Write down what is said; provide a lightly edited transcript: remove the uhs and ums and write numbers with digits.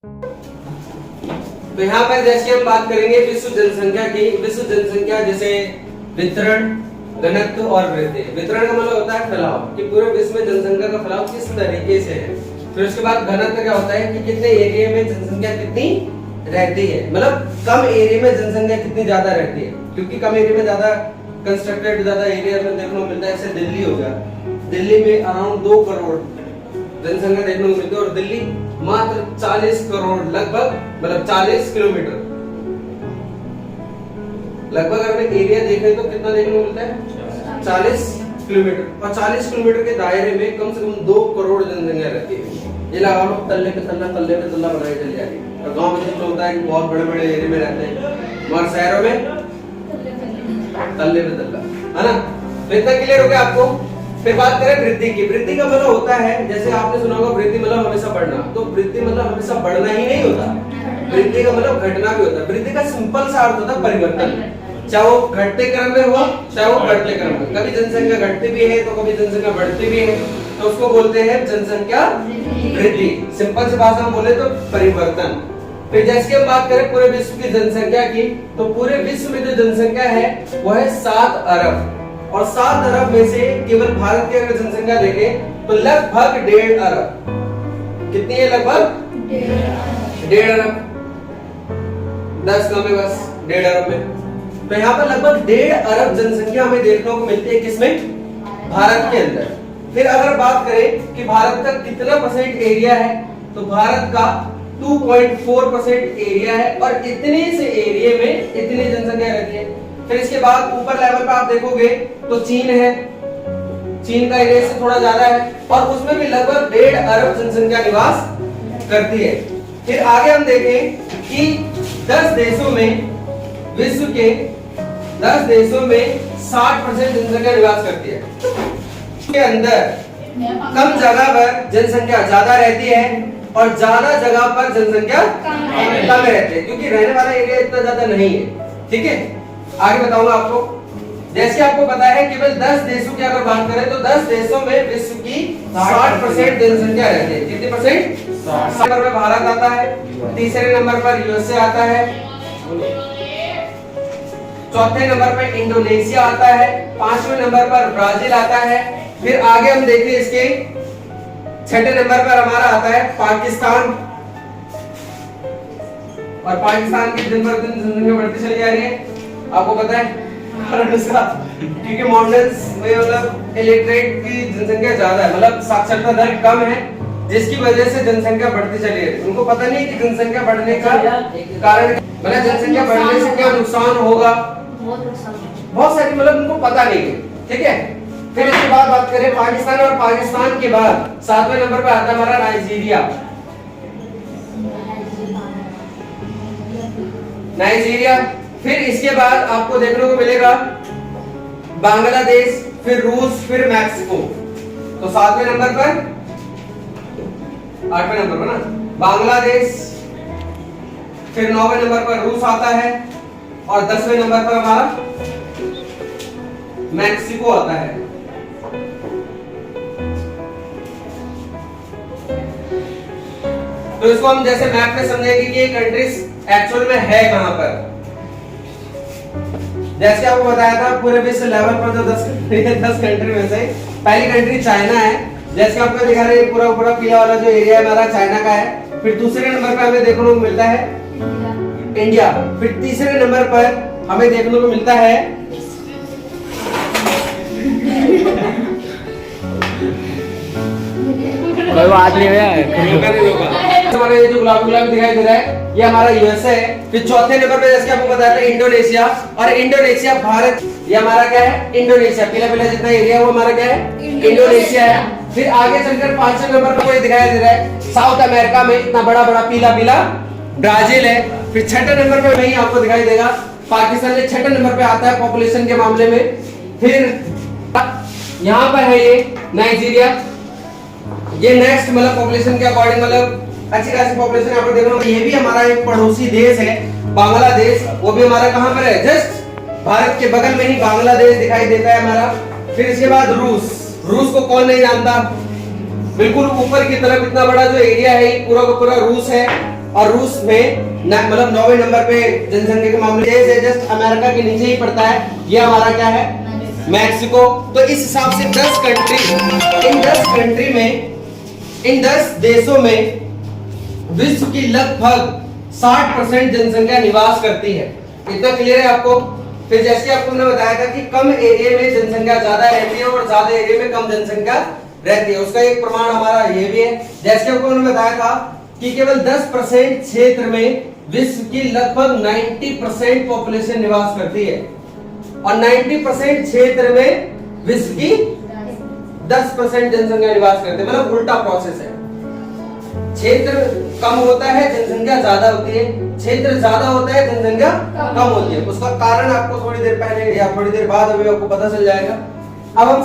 तो यहाँ पर जैसे हम बात करेंगे विश्व जनसंख्या की। विश्व जनसंख्या जैसे वितरण, घनत्व और वृद्धि। वितरण का मतलब होता है फैलाव, कि पूरे विश्व में जनसंख्या का फैलाव किस तरीके से है। फिर उसके बाद घनत्व क्या होता है कि कितने एरिया में जनसंख्या कितनी रहती है, मतलब कम एरिया में जनसंख्या कितनी ज्यादा रहती है, क्योंकि कम एरिया में ज्यादा कंस्ट्रक्टेड ज्यादा एरिया में देखने को मिलता है। जैसे दिल्ली हो गया, दिल्ली में अराउंड 2 करोड़ जनसंख्या देखने को मिलती है और दिल्ली मात्र 40 करोड़ लगभग, मतलब 40 किलोमीटर लगभग अगर एरिया देखें तो कितना देखने को मिलता है 40 किलोमीटर। और 40 किलोमीटर के दायरे में कम से कम 2 करोड़ जनसंख्या रहती है। ये लगा लो तल्ले पे तल्ला बनाई चली जा रही है। और गांव में तो होता है कि बहुत बड़े बड़े एरिया में रहते हैं, और शहरों में तल्ले पे तल्ला, है ना। तो इतना क्लियर हो गया आपको। फिर बात करें वृद्धि की। वृद्धि का मतलब होता है, जैसे आपने सुना होगा वृद्धि मतलब हमेशा बढ़ना, तो वृद्धि मतलब हमेशा बढ़ना ही नहीं होता, वृद्धि का मतलब घटना भी होता है। वृद्धि का सिंपल सा अर्थ होता है परिवर्तन, चाहे वो घटते क्रम में हो चाहे वो बढ़ते क्रम में। कभी जनसंख्या घटती भी है तो कभी जनसंख्या बढ़ती भी है, तो उसको बोलते हैं जनसंख्या वृद्धि। सिंपल सी भाषा में बोले तो परिवर्तन। फिर जैसे कि हम बात करें पूरे विश्व की जनसंख्या की, तो पूरे विश्व में जो जनसंख्या है वो है 7 अरब, और 7 अरब में से केवल भारत की अगर जनसंख्या देखें तो लगभग 1.5 अरब। कितनी है? लगभग 1.5 अरब। 10 कम है बस 1.5 अरब में। तो यहाँ पर लगभग 1.5 अरब जनसंख्या हमें देखने को मिलती है किसमें? भारत के अंदर। फिर अगर बात करें कि भारत का कितना परसेंट एरिया है, तो भारत का 2.4% एरिया है, और इतने से एरिया में इतनी जनसंख्या रहती है। फिर इसके बाद ऊपर लेवल पे आप देखोगे तो चीन है, चीन का एरिया से थोड़ा ज्यादा है, और उसमें भी लगभग 1.5 अरब जनसंख्या निवास करती है। फिर आगे हम देखें कि 10 देशों में, विश्व के 10 देशों में 60% जनसंख्या निवास करती है। के अंदर कम जगह पर जनसंख्या ज्यादा रहती है और ज्यादा जगह पर जनसंख्या कम रहती है, क्योंकि रहने वाला एरिया इतना ज्यादा नहीं है। ठीक है, आगे बताऊंगा आपको। जैसे आपको पता है केवल 10 देशों की अगर बात करें तो 10 देशों में विश्व की 60% जनसंख्या रहती है। कितने परसेंट? 60 नंबर पर भारत आता है, तीसरे नंबर पर यूएसए आता है, चौथे नंबर पर इंडोनेशिया आता है, 5वें नंबर पर ब्राजील आता है। फिर आगे हम देखें इसके 6ठे नंबर पर हमारा आता है पाकिस्तान, और पाकिस्तान की दिन पर दिन जनसंख्या बढ़ती चली जा रही है। आपको पता है कारण उसका, क्योंकि मॉडर्न्स में मतलब इलिटरेट की जनसंख्या ज्यादा है, मतलब साक्षरता दर कम है, जिसकी वजह से जनसंख्या बढ़ती चली है। उनको पता नहीं कि जनसंख्या बढ़ने का कारण, मतलब जनसंख्या बढ़ने से क्या नुकसान होगा, बहुत सारी, मतलब उनको पता नहीं है। ठीक है, फिर इसके बाद बात करें पाकिस्तान, और पाकिस्तान के बाद 7वें नंबर पर आता है हमारा नाइजीरिया। नाइजीरिया। फिर इसके बाद आपको देखने को मिलेगा बांग्लादेश, फिर रूस, फिर मैक्सिको। तो 7वें नंबर पर, 8वें नंबर पर ना बांग्लादेश, फिर 9वें नंबर पर रूस आता है, और 10वें नंबर पर हमारा मैक्सिको आता है। तो इसको हम जैसे मैप में समझेंगे कि ये कंट्रीज एक्चुअल में है कहां पर। जैसे आपको बताया था पूरे विश्व लेवल पर जो 10 कंट्री है, 10 कंट्री में से पहली कंट्री चाइना है। जैसे आपको दिखा रहे हैं पूरा पूरा पीला वाला जो एरिया है हमारा चाइना का है। फिर दूसरे नंबर पर हमें देखने को मिलता है इंडिया। फिर तीसरे नंबर पर हमें देखने को मिलता है कोई बात नहीं है। हमारा ये जो गुलाबी गुलाबी दिखाई दे रहा है ये हमारा यूएसए है। फिर चौथे नंबर पे जैसे आपको बताया था इंडोनेशिया, और इंडोनेशिया भारत, ये हमारा क्या है? इंडोनेशिया। पीला पीला जितना एरिया है वो हमारा क्या है? इंडोनेशिया है। फिर आगे चलकर 5वें नंबर पर कोई दिखाई दे रहा है साउथ अमेरिका में इतना बड़ा बड़ा पीला पीला ब्राजील है। फिर 6ठे नंबर पे वही आपको दिखाई देगा पाकिस्तान, ने 6ठे नंबर पे आता है पॉपुलेशन के मामले में। फिर यहाँ पर है ये नाइजीरिया, ये नेक्स्ट मतलब पॉपुलेशन के अकॉर्डिंग मतलब अच्छी खासी पॉपुलेशन यहाँ पर देखना। ये भी हमारा एक पड़ोसी देश है बांग्लादेश, वो भी हमारा कहाँ पर है? जस्ट भारत के बगल में ही बांग्लादेश दिखाई देता है हमारा। फिर इसके बाद रूस, रूस को कौन नहीं जानता, बिल्कुल ऊपर की तरफ इतना बड़ा जो एरिया है पूरा का पूरा रूस है। और रूस में मतलब 9वें नंबर पे जनसंख्या के मामले से जस्ट अमेरिका के नीचे ही पड़ता है। ये हमारा क्या है? मैक्सिको। तो इस हिसाब से 10 कंट्री, इन 10 देशों में विश्व की लगभग 60% जनसंख्या निवास करती है। इतना क्लियर है आपको? फिर जैसे आपको मैंने बताया था कि कम एरिया में जनसंख्या ज्यादा रहती है और ज्यादा एरिया में कम जनसंख्या रहती है, उसका एक प्रमाण हमारा ये भी है। जैसे आपको मैंने बताया था कि केवल 10% क्षेत्र में विश्व की लगभग 90% पॉपुलेशन निवास करती है और 90% क्षेत्र में विश्व की 10% जनसंख्या निवास करती है, मतलब उल्टा प्रोसेस है। क्षेत्र कम होता है, जनसंख्या ज्यादा होती है, क्षेत्र ज्यादा होता है, जनसंख्या कम होती है। उसका कारण आपको थोड़ी देर पहले या थोड़ी देर बाद अभी आपको पता चल जाएगा। अब हम